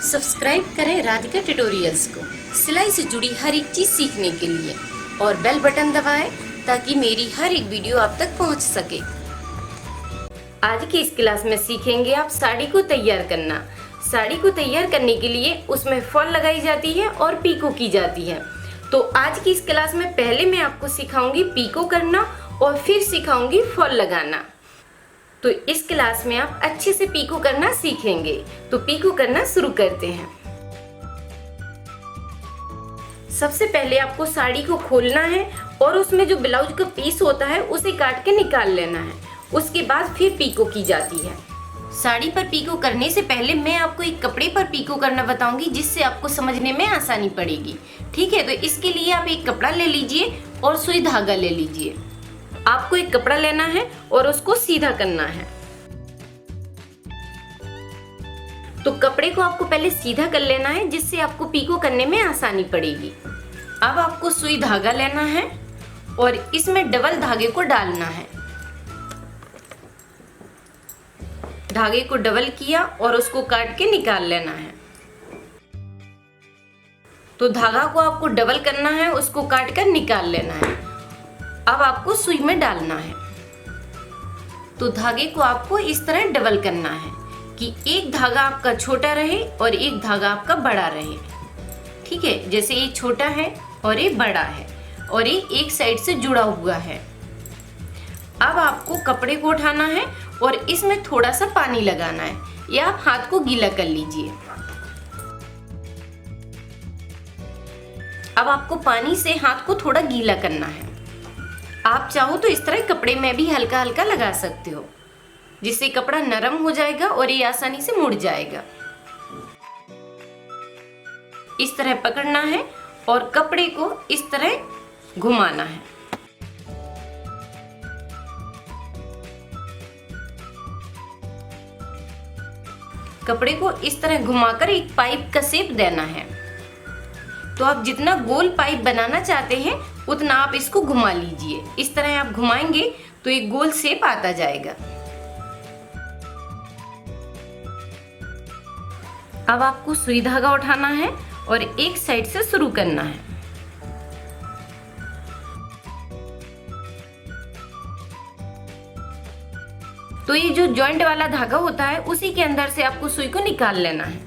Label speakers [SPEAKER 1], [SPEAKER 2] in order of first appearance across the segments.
[SPEAKER 1] Subscribe करें Radhika tutorials को सिलाई से जुड़ी हर एक चीज सीखने के लिए और बेल बटन दबाएं ताकि मेरी हर एक वीडियो आप तक पहुंच सके। आज की इस क्लास में सीखेंगे आप साड़ी को तैयार करना। साड़ी को तैयार करने के लिए उसमें फॉल लगाई जाती है और पीको की जाती है। तो आज की इस क्लास में पहले मैं आपको सिखाऊंगी पीको करना और फिर सिखाऊंगी फॉल लगाना। तो इस क्लास में आप अच्छे से पीको करना सीखेंगे। तो पीको करना शुरू करते हैं। सबसे पहले आपको साड़ी को खोलना है और उसमें जो ब्लाउज का पीस होता है उसे काट के निकाल लेना है। उसके बाद फिर पीको की जाती है। साड़ी पर पीको करने से पहले मैं आपको एक कपड़े पर पीको करना बताऊंगी जिससे आपको समझने में आसानी पड़ेगी। ठीक है, तो इसके लिए आप एक कपड़ा ले लीजिए और सुई धागा ले लीजिए। आपको एक कपड़ा लेना है और उसको सीधा करना है। तो कपड़े को आपको पहले सीधा कर लेना है जिससे आपको पीको करने में आसानी पड़ेगी। अब आपको सुई धागा लेना है और इसमें डबल धागे को डालना है। धागे को डबल किया और उसको काट के निकाल लेना है। तो धागा को आपको डबल करना है, उसको काट कर निकाल लेना है। अब आपको सुई में डालना है। तो धागे को आपको इस तरह डबल करना है कि एक धागा आपका छोटा रहे और एक धागा आपका बड़ा रहे। ठीक है, जैसे ये छोटा है और ये बड़ा है और ये एक साइड से जुड़ा हुआ है। अब आपको कपड़े को उठाना है और इसमें थोड़ा सा पानी लगाना है या आप हाथ को गीला कर लीजिए। अब आपको पानी से हाथ को थोड़ा गीला करना है। आप चाहो तो इस तरह कपड़े में भी हल्का हल्का लगा सकते हो जिससे कपड़ा नरम हो जाएगा और ये आसानी से मुड़ जाएगा। इस तरह पकड़ना है और कपड़े को इस तरह घुमाना है। कपड़े को इस तरह घुमाकर एक पाइप का शेप देना है। तो आप जितना गोल पाइप बनाना चाहते हैं उतना आप इसको घुमा लीजिए। इस तरह आप घुमाएंगे तो एक गोल शेप आता जाएगा। अब आपको सुई धागा उठाना है और एक साइड से शुरू करना है। तो ये जो जॉइंट वाला धागा होता है उसी के अंदर से आपको सुई को निकाल लेना है।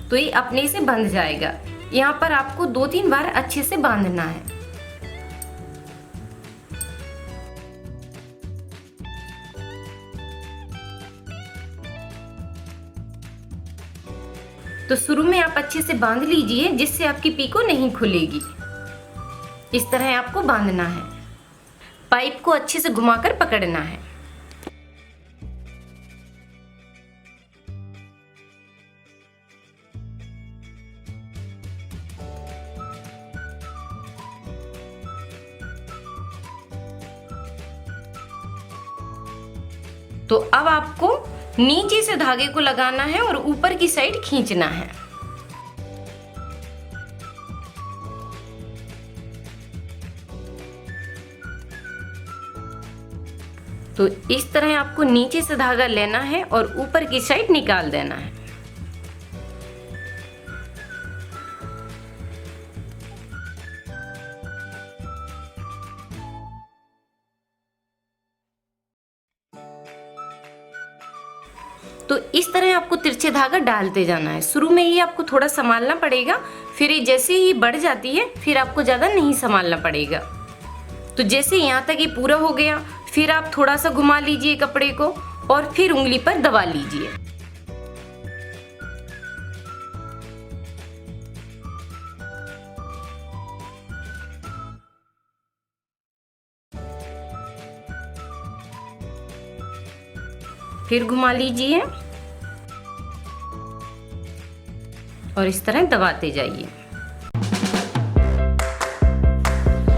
[SPEAKER 1] तो ये अपने से बंध जाएगा। यहाँ पर आपको 2-3 बार अच्छे से बांधना है। तो शुरू में आप अच्छे से बांध लीजिए जिससे आपकी पीको नहीं खुलेगी। इस तरह आपको बांधना है। पाइप को अच्छे से घुमाकर पकड़ना है। तो अब आपको नीचे से धागे को लगाना है और ऊपर की साइड खींचना है। तो इस तरह आपको नीचे से धागा लेना है और ऊपर की साइड निकाल देना है। तो इस तरह आपको तिरछे धागा डालते जाना है। शुरू में ही आपको थोड़ा संभालना पड़ेगा, फिर ये जैसे ही बढ़ जाती है फिर आपको ज़्यादा नहीं संभालना पड़ेगा। तो जैसे यहाँ तक ये पूरा हो गया फिर आप थोड़ा सा घुमा लीजिए कपड़े को और फिर उंगली पर दबा लीजिए। फिर घुमा लीजिए और इस तरह दबाते जाइए।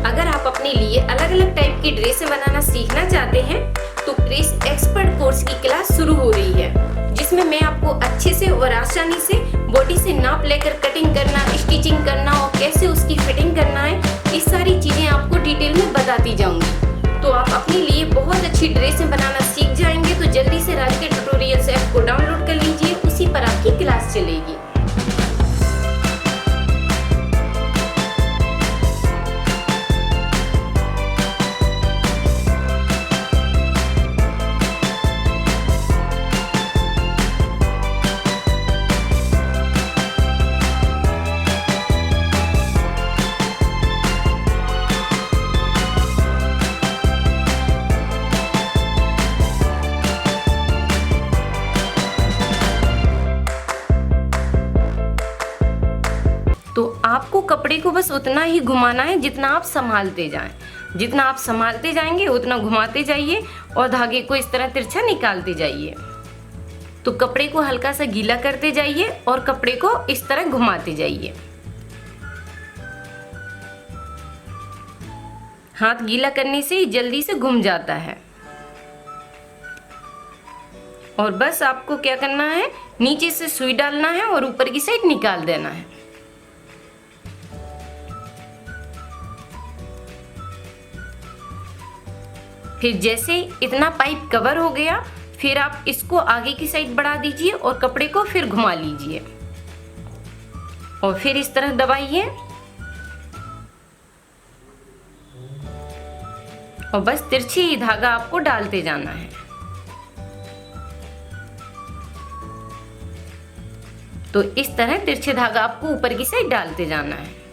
[SPEAKER 1] अगर आप अपने लिए अलग अलग टाइप की ड्रेसें बनाना सीखना चाहते हैं तो प्रेस एक्सपर्ट कोर्स की क्लास शुरू हो रही है जिसमें मैं आपको अच्छे से और आसानी से बॉडी से नाप लेकर कटिंग करना, स्टिचिंग करना और कैसे उसकी फिटिंग करना है, ये सारी चीजें आपको डिटेल में बताती जाऊंगी। तो आप अपने लिए बहुत अच्छी ड्रेसें बनाना सीख जाएंगे। तो जल्दी से राधिका ट्यूटोरियल्स ऐप को डाउनलोड कर लीजिए आपको कपड़े को बस उतना ही घुमाना है जितना आप संभालते जाएं। जितना आप संभालते जाएंगे उतना घुमाते जाइए और धागे को इस तरह तिरछा निकालते जाइए। तो कपड़े को हल्का सा गीला करते जाइए और कपड़े को इस तरह घुमाते जाइए। हाथ गीला करने से ही जल्दी से घूम जाता है। और बस आपको क्या करना है, नीचे से सुई डालना है और ऊपर की साइड निकाल देना है। फिर जैसे इतना पाइप कवर हो गया, फिर आप इसको आगे की साइड बढ़ा दीजिए और कपड़े को फिर घुमा लीजिए और फिर इस तरह दबाइए और बस तिरछे ही धागा आपको डालते जाना है। तो इस तरह तिरछे धागा आपको ऊपर की साइड डालते जाना है।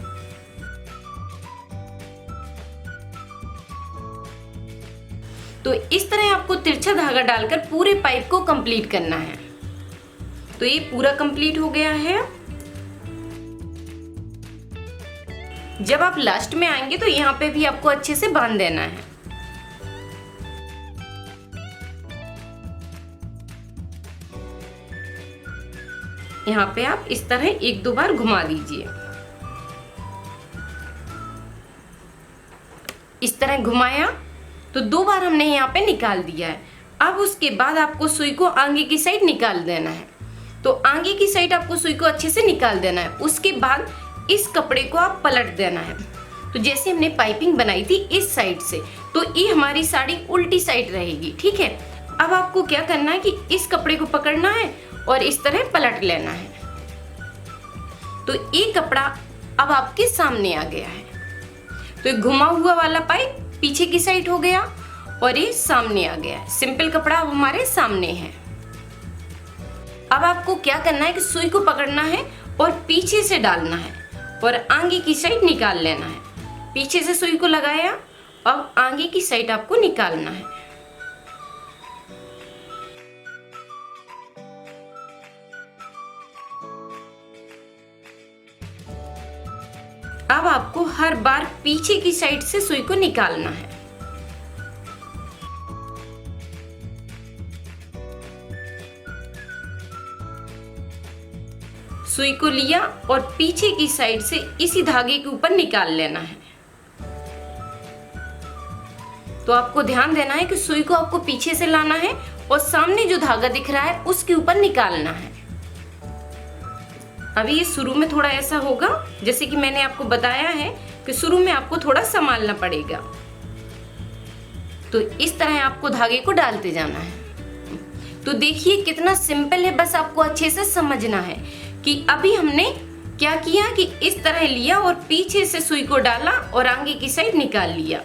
[SPEAKER 1] तो इस तरह आपको तिरछा धागा डालकर पूरे पाइप को कंप्लीट करना है। तो ये पूरा कंप्लीट हो गया है। जब आप लास्ट में आएंगे तो यहाँ पे भी आपको अच्छे से बांध देना है। यहाँ पे आप इस तरह एक दो बार घुमा दीजिए। इस तरह घुमाया तो दो बार हमने यहाँ पे निकाल दिया है। अब उसके बाद आपको सुई को आगे की साइड निकाल देना है। तो आगे की साइड आपको सुई को अच्छे से निकाल देना है। उसके बाद इस कपड़े को आप पलट देना है। तो जैसे हमने पाइपिंग बनाई थी इस साइड से, तो ये हमारी साड़ी उल्टी साइड रहेगी। ठीक है, अब आपको क्या करना है कि इस कपड़े को पकड़ना है और इस तरह पलट लेना है। तो ये कपड़ा अब आपके सामने आ गया है। तो ये घुमा हुआ वाला पाइप पीछे की साइड हो गया और ये सामने आ गया है। सिंपल कपड़ा अब हमारे सामने है। अब आपको क्या करना है कि सुई को पकड़ना है और पीछे से डालना है और आगे की साइड निकाल लेना है। पीछे से सुई को लगाया, अब आगे की साइड आपको निकालना है। अब आपको हर बार पीछे की साइड से सुई को निकालना है। सुई को लिया और पीछे की साइड से इसी धागे के ऊपर निकाल लेना है। तो आपको ध्यान देना है कि सुई को आपको पीछे से लाना है और सामने जो धागा दिख रहा है उसके ऊपर निकालना है। अभी ये शुरू में थोड़ा ऐसा होगा, जैसे कि मैंने आपको बताया है कि शुरू में आपको थोड़ा संभालना पड़ेगा। तो इस तरह आपको धागे को डालते जाना है। तो देखिए कितना सिंपल है, बस आपको अच्छे से समझना है कि अभी हमने क्या किया कि इस तरह लिया और पीछे से सुई को डाला और आगे की साइड निकाल लिया।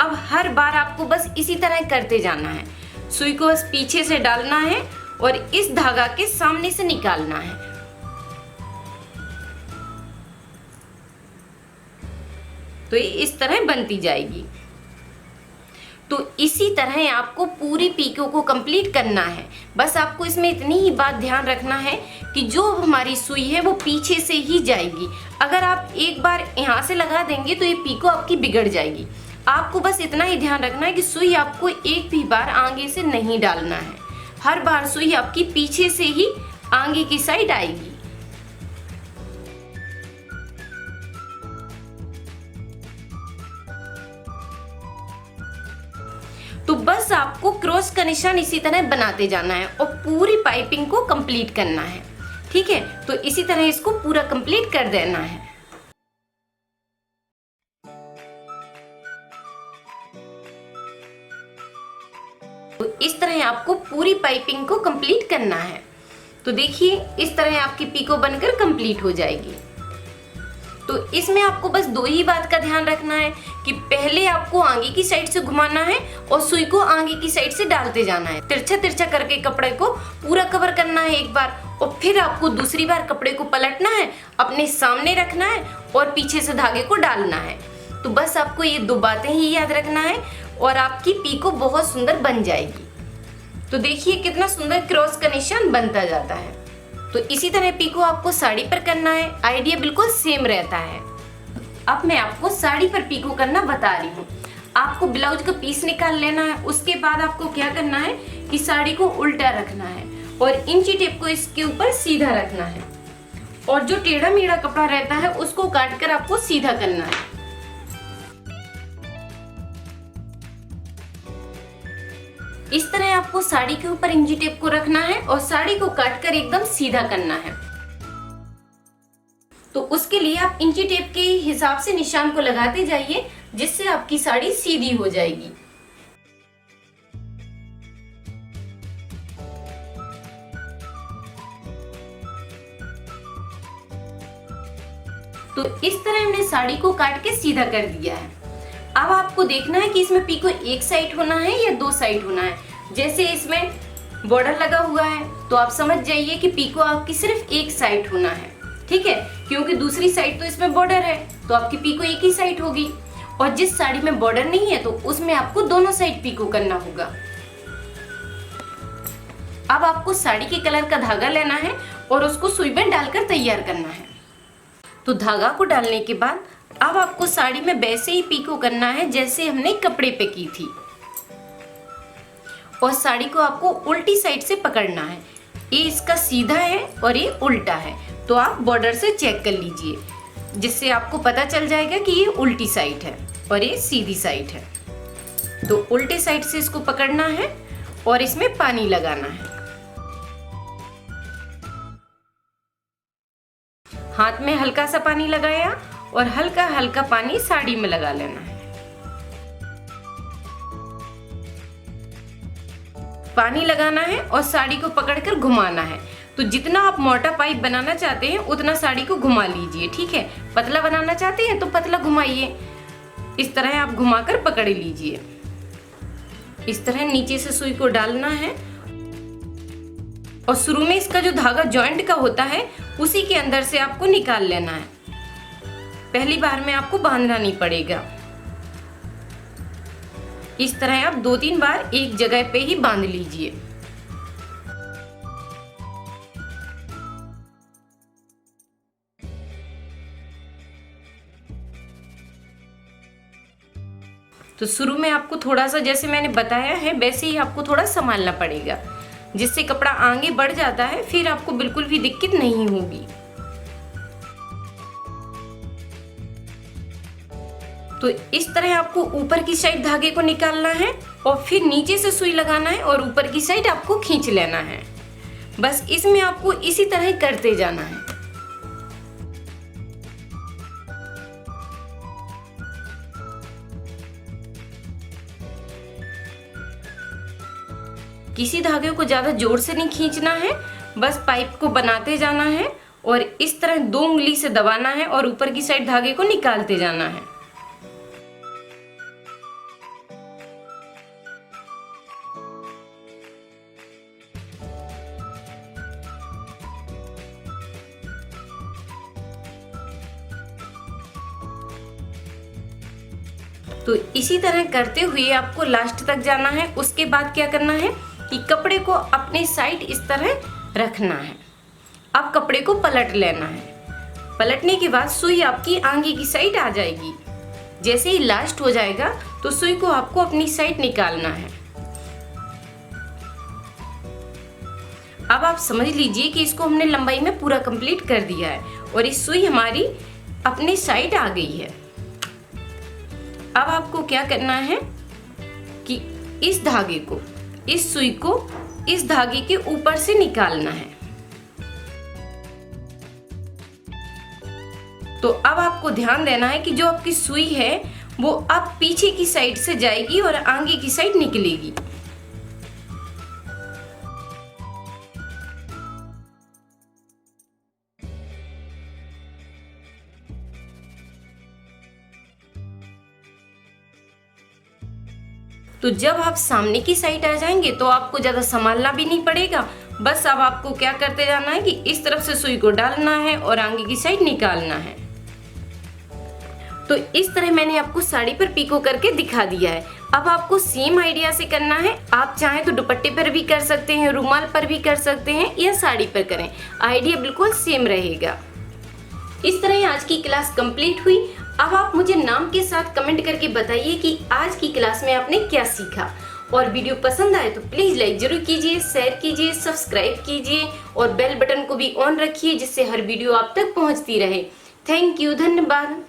[SPEAKER 1] अब हर बार आपको बस इसी तरह करते जाना है। सुई को बस पीछे से डालना है और इस धागा के सामने से निकालना है। तो ये इस तरह बनती जाएगी। तो इसी तरह आपको पूरी पीको को कंप्लीट करना है। बस आपको इसमें इतनी ही बात ध्यान रखना है कि जो हमारी सुई है वो पीछे से ही जाएगी। अगर आप एक बार यहाँ से लगा देंगे तो ये पीको आपकी बिगड़ जाएगी। आपको बस इतना ही ध्यान रखना है कि सुई आपको एक भी बार आगे से नहीं डालना है। हर बार सुई आपकी पीछे से ही आगे की साइड आएगी। तो बस आपको क्रॉस का निशान इसी तरह बनाते जाना है और पूरी पाइपिंग को कंप्लीट करना है। ठीक है, तो इसी तरह इसको पूरा कंप्लीट कर देना है। तो इस तरह आपको पूरी पाइपिंग को कंप्लीट करना है। तो देखिए इस तरह आपकी पीको बनकर कंप्लीट हो जाएगी। तो इसमें आपको बस दो ही बात का ध्यान रखना है कि पहले आपको आगे की साइड से घुमाना है और सुई को आगे की साइड से डालते जाना है। तिरछा तिरछा करके कपड़े को पूरा कवर करना है एक बार, और फिर आपको दूसरी बार कपड़े को पलटना है, अपने सामने रखना है और पीछे से धागे को डालना है। तो बस आपको ये दो बातें ही याद रखना है और आपकी पीको बहुत सुंदर बन जाएगी। तो देखिए कितना सुंदर क्रॉस का निशान बनता जाता है। तो इसी तरह पीको आपको साड़ी पर करना है, आइडिया बिल्कुल सेम रहता है। अब मैं आपको साड़ी पर पीको करना बता रही हूँ। आपको ब्लाउज का पीस निकाल लेना है। उसके बाद आपको क्या करना है कि साड़ी को उल्टा रखना है और इंची टेप को इसके ऊपर सीधा रखना है, और जो टेढ़ा मेढ़ा कपड़ा रहता है उसको काट कर आपको सीधा करना है। इस तरह आपको साड़ी के ऊपर इंची टेप को रखना है और साड़ी को काट कर एकदम सीधा करना है। तो उसके लिए आप इंची टेप के हिसाब से निशान को लगाते जाइए, जिससे आपकी साड़ी सीधी हो जाएगी। तो इस तरह हमने साड़ी को काट के सीधा कर दिया है। अब आपको देखना है कि इसमें पीको एक साइड होना है या दो साइड होना है। जैसे इसमें बॉर्डर लगा हुआ है तो आप समझ जाइए कि पीको आपकी सिर्फ एक साइड होना है, ठीक है, क्योंकि दूसरी साइड तो इसमें बॉर्डर है तो आपकी पीको एक ही साइड होगी। और जिस साड़ी में बॉर्डर नहीं है तो उसमें आपको दोनों साइड पीको करना होगा। अब आपको साड़ी के कलर का धागा लेना है और उसको सुई में डालकर तैयार करना है। तो धागा को डालने के बाद अब आपको साड़ी में वैसे ही पीको करना है जैसे हमने कपड़े पे की थी, और साड़ी को आपको उल्टी साइड से पकड़ना है। ये इसका सीधा है और ये उल्टा है, तो आप बॉर्डर से चेक कर लीजिए, जिससे आपको पता चल जाएगा कि ये उल्टी साइड है और ये सीधी साइड है। तो उल्टे साइड से इसको पकड़ना है और इसमें पानी लगाना है। हाथ में हल्का सा पानी लगाया और हल्का हल्का पानी साड़ी में लगा लेना है। पानी लगाना है और साड़ी को पकड़कर घुमाना है। तो जितना आप मोटा पाइप बनाना चाहते हैं उतना साड़ी को घुमा लीजिए, ठीक है। पतला बनाना चाहते हैं तो पतला घुमाइए। इस तरह आप घुमाकर पकड़ लीजिए। इस तरह नीचे से सुई को डालना है और शुरू में इसका जो धागा जॉइंट का होता है उसी के अंदर से आपको निकाल लेना है। पहली बार में आपको बांधना नहीं पड़ेगा। इस तरह आप 2-3 बार एक जगह पे ही बांध लीजिए। तो शुरू में आपको थोड़ा सा, जैसे मैंने बताया है वैसे ही आपको थोड़ा संभालना पड़ेगा, जिससे कपड़ा आगे बढ़ जाता है, फिर आपको बिल्कुल भी दिक्कत नहीं होगी। तो इस तरह आपको ऊपर की साइड धागे को निकालना है और फिर नीचे से सुई लगाना है और ऊपर की साइड आपको खींच लेना है। बस इसमें आपको इसी तरह करते जाना है। किसी धागे को ज्यादा जोर से नहीं खींचना है, बस पाइप को बनाते जाना है और इस तरह 2 उंगली से दबाना है और ऊपर की साइड धागे को निकालते जाना है। तो इसी तरह करते हुए आपको लास्ट तक जाना है। उसके बाद क्या करना है कि कपड़े को अपनी साइड इस तरह रखना है। अब कपड़े को पलट लेना है। पलटने के बाद सुई आपकी आगे की साइड आ जाएगी। जैसे ही लास्ट हो जाएगा तो सुई को आपको अपनी साइड निकालना है। अब आप समझ लीजिए कि इसको हमने लंबाई में पूरा कंप्लीट कर दिया है और इस सुई हमारी अपनी साइड आ गई है। अब आपको क्या करना है कि इस धागे को, इस सुई को इस धागे के ऊपर से निकालना है। तो अब आपको ध्यान देना है कि जो आपकी सुई है वो अब पीछे की साइड से जाएगी और आगे की साइड निकलेगी। तो जब आप सामने की साइड आ जाएंगे तो आपको ज्यादा संभालना भी नहीं पड़ेगा। बस अब आपको क्या करते जाना है कि इस तरफ से सुई को डालना है और आगे की साइड निकालना है। तो इस तरह मैंने आपको साड़ी पर पीको करके दिखा दिया है। अब आपको सेम आइडिया से करना है। आप चाहें तो दुपट्टे पर भी कर सकते हैं, रुमाल पर भी कर सकते हैं या साड़ी पर करें, आइडिया बिल्कुल सेम रहेगा। इस तरह आज की क्लास कंप्लीट हुई। अब आप मुझे नाम के साथ कमेंट करके बताइए कि आज की क्लास में आपने क्या सीखा। और वीडियो पसंद आए तो प्लीज लाइक जरूर कीजिए, शेयर कीजिए, सब्सक्राइब कीजिए और बेल बटन को भी ऑन रखिए जिससे हर वीडियो आप तक पहुंचती रहे। थैंक यू, धन्यवाद।